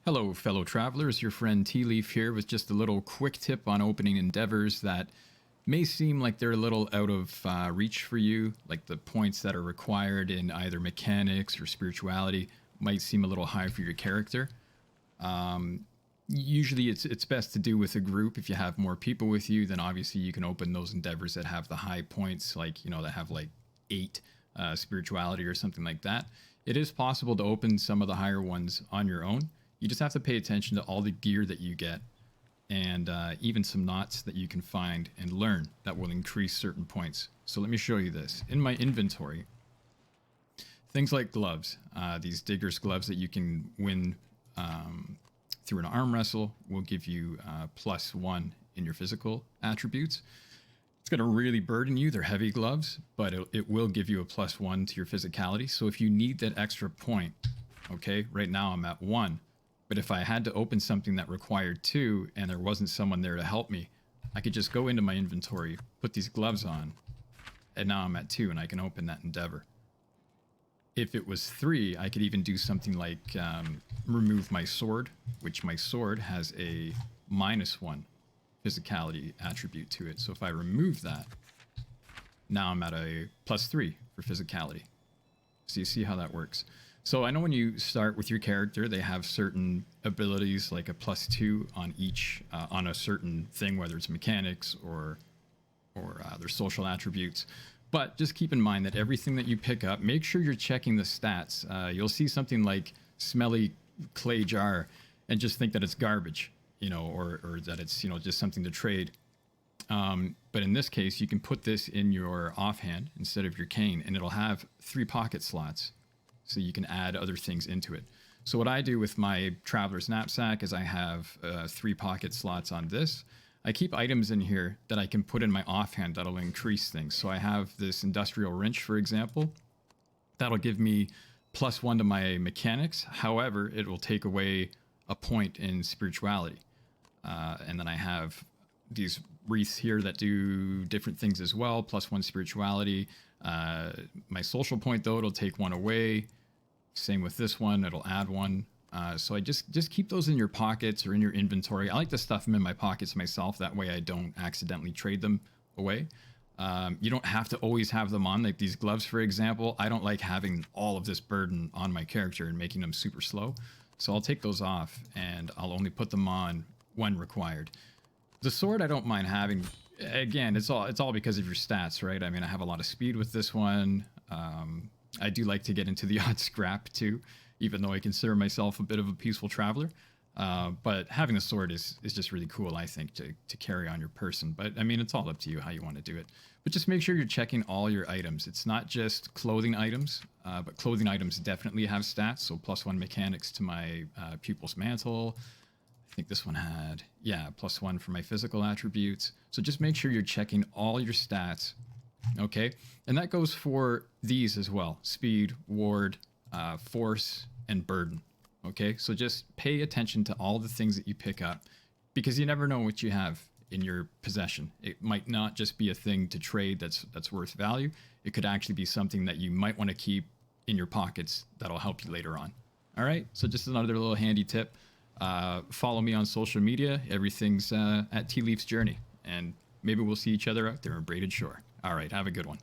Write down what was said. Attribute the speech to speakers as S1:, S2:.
S1: Hello, fellow travelers. Your friend Tealeaf here with just a little quick tip on opening endeavors that may seem like they're a little out of reach for you, like the points that are required in either mechanics or spirituality might seem a little high for your character. Usually, it's best to do with a group. If you have more people with you, then obviously you can open those endeavors that have the high points, like that have like 8 spirituality or something like that. It is possible to open some of the higher ones on your own. You just have to pay attention to all the gear that you get and even some knots that you can find and learn that will increase certain points. So let me show you this. In my inventory, things like gloves, these digger's gloves that you can win through an arm wrestle will give you +1 in your physical attributes. It's going to really burden you. They're heavy gloves, but it will give you a +1 to your physicality. So if you need that extra point, okay, right now I'm at 1. But if I had to open something that required 2 and there wasn't someone there to help me, I could just go into my inventory, put these gloves on, and now I'm at 2 and I can open that endeavor. If it was 3, I could even do something like remove my sword, which my sword has a -1 physicality attribute to it. So if I remove that, now I'm at a +3 for physicality. So you see how that works. So I know when you start with your character, they have certain abilities like a +2 on each, on a certain thing, whether it's mechanics or their social attributes. But just keep in mind that everything that you pick up, make sure you're checking the stats. You'll see something like smelly clay jar and just think that it's garbage, or that it's, just something to trade. But in this case, you can put this in your offhand instead of your cane, and it'll have 3 pocket slots. So you can add other things into it. So what I do with my traveler's knapsack is I have 3 pocket slots on this. I keep items in here that I can put in my offhand that'll increase things. So I have this industrial wrench, for example. That'll give me +1 to my mechanics. However, it will take away a point in spirituality. And then I have these wreaths here that do different things as well, +1 spirituality. My social point, though, it'll take 1 away. Same with this one, it'll add 1. So I just keep those in your pockets or in your inventory. I like to stuff them in my pockets myself. That way I don't accidentally trade them away. You don't have to always have them on. Like these gloves, for example, I don't like having all of this burden on my character and making them super slow. So I'll take those off and I'll only put them on when required. The sword I don't mind having. Again, it's all because of your stats, right? I mean, I have a lot of speed with this one. I do like to get into the odd scrap too, even though I consider myself a bit of a peaceful traveler. But having the sword is just really cool, I think, to carry on your person. But I mean, it's all up to you how you want to do it. But just make sure you're checking all your items. It's not just clothing items, but clothing items definitely have stats. So +1 mechanics to my pupil's mantle. I think this one had, yeah, +1 for my physical attributes. So just make sure you're checking all your stats. Okay, and that goes for these as well: speed, ward, force, and burden. Okay, so just pay attention to all the things that you pick up, because you never know what you have in your possession. It might not just be a thing to trade that's worth value. It could actually be something that you might want to keep in your pockets that'll help you later on. All right, so just another little handy tip. Follow me on social media. Everything's at Tealeaf's Journey, and maybe we'll see each other out there in Braided Shore. All right, have a good one.